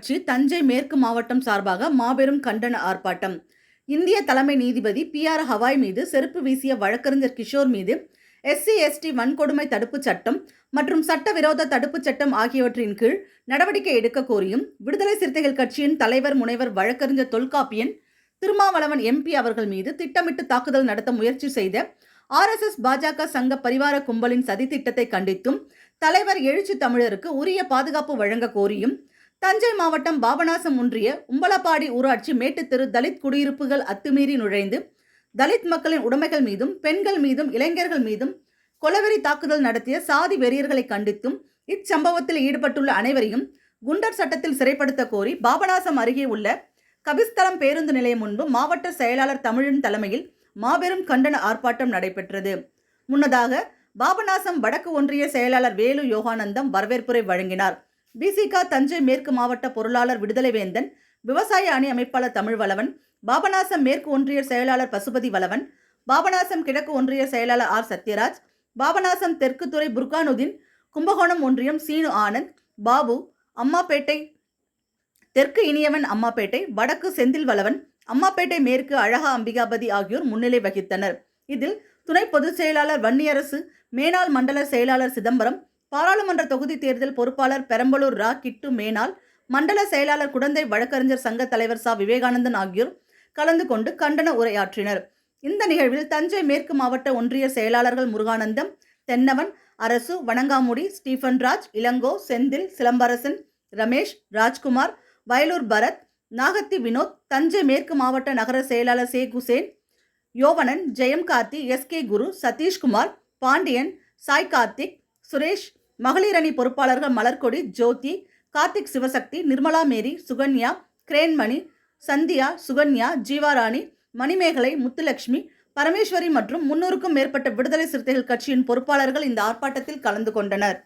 கட்சி தஞ்சை மேற்கு மாவட்டம் சார்பாக மாபெரும் கண்டன ஆர்ப்பாட்டம். இந்திய தலைமை நீதிபதி பி.ஆர். ஹவாய் மீது செருப்பு வீசிய வழக்கறிஞர் கிஷோர் மீது SC/ST வன்கொடுமை தடுப்புச் சட்டம் மற்றும் சட்டவிரோத தடுப்புச் சட்டம் ஆகியவற்றின் கீழ் நடவடிக்கை எடுக்க கோரியும் விடுதலை சிறுத்தைகள் கட்சியின் தலைவர் முனைவர் வழக்கறிஞர் தொல்காப்பியன் திருமாவளவன் MP அவர்கள் மீது திட்டமிட்டு தாக்குதல் நடத்த முயற்சி செய்த RSS பாஜக சங்க பரிவார கும்பலின் சதித்திட்டத்தை கண்டித்தும் தலைவர் எழுச்சி தமிழருக்கு உரிய பாதுகாப்பு வழங்க கோரியும் தஞ்சை மாவட்டம் பாபநாசம் ஒன்றிய உம்பலப்பாடி ஊராட்சி மேட்டுத்தெரு தலித் குடியிருப்புகள் அத்துமீறி நுழைந்து தலித் மக்களின் உடைமைகள் மீதும் பெண்கள் மீதும் இளைஞர்கள் மீதும் கொலவெறி தாக்குதல் நடத்திய சாதி வெறியர்களை கண்டித்தும் இச்சம்பவத்தில் ஈடுபட்டுள்ள அனைவரையும் குண்டர் சட்டத்தில் சிறைப்படுத்த கோரி பாபநாசம் அருகே உள்ள கபிஸ்தலம் பேருந்து நிலையம் முன்பு மாவட்ட செயலாளர் தமிழின் தலைமையில் மாபெரும் கண்டன ஆர்ப்பாட்டம் நடைபெற்றது. முன்னதாக பாபநாசம் வடக்கு ஒன்றிய செயலாளர் வேலு யோகானந்தம் வரவேற்புரை வழங்கினார். BCK தஞ்சை மேற்கு மாவட்ட பொருளாளர் விடுதலை வேந்தன், விவசாய அணி அமைப்பாளர் தமிழ்வளவன், பாபநாசம் மேற்கு ஒன்றிய செயலாளர் பசுபதி வளவன், பாபநாசம் கிழக்கு ஒன்றிய செயலாளர் R. சத்யராஜ், பாபநாசம் தெற்கு துறை புர்கானுதீன், கும்பகோணம் ஒன்றியம் சீனு ஆனந்த், பாபு, அம்மாப்பேட்டை தெற்கு இனியவன், அம்மாப்பேட்டை வடக்கு செந்தில் வளவன், அம்மாப்பேட்டை மேற்கு அழகா அம்பிகாபதி ஆகியோர் முன்னிலை வகித்தனர். இதில் துணை பொதுச் செயலாளர் வன்னியரசு, மேனாள் மண்டல செயலாளர் சிதம்பரம், பாராளுமன்ற தொகுதி தேர்தல் பொறுப்பாளர் பெரம்பலூர் ரா. கிட்டு மேனாள், மண்டல செயலாளர் குடந்தை வழக்கறிஞர் சங்க தலைவர் ச. விவேகானந்தன் ஆகியோர் கலந்து கொண்டு கண்டன உரையாற்றினர். இந்த நிகழ்வில் தஞ்சை மேற்கு மாவட்ட ஒன்றிய செயலாளர்கள் முருகானந்தம், தென்னவன், அரசு, வணங்காமுடி, ஸ்டீபன் ராஜ், இளங்கோ, செந்தில், சிலம்பரசன், ரமேஷ், ராஜ்குமார், வயலூர் பரத், நாகத்தி வினோத், தஞ்சை மேற்கு மாவட்ட நகர செயலாளர் சேக் ஹுசேன், யோவனன், ஜெயம் கார்த்தி, SK குரு, சதீஷ்குமார், பாண்டியன், சாய் கார்த்திக், சுரேஷ், மகளிர் அணி பொறுப்பாளர்கள் மலர்கொடி, ஜோதி, கார்த்திக், சிவசக்தி, நிர்மலா மேரி, சுகன்யா, கிரேன்மணி, சந்தியா, சுகன்யா, ஜீவாராணி, மணிமேகலை, முத்துலட்சுமி, பரமேஸ்வரி மற்றும் 300க்கும் மேற்பட்ட விடுதலை சிறுத்தைகள் கட்சியின் பொறுப்பாளர்கள் இந்த ஆர்ப்பாட்டத்தில் கலந்து கொண்டனர்.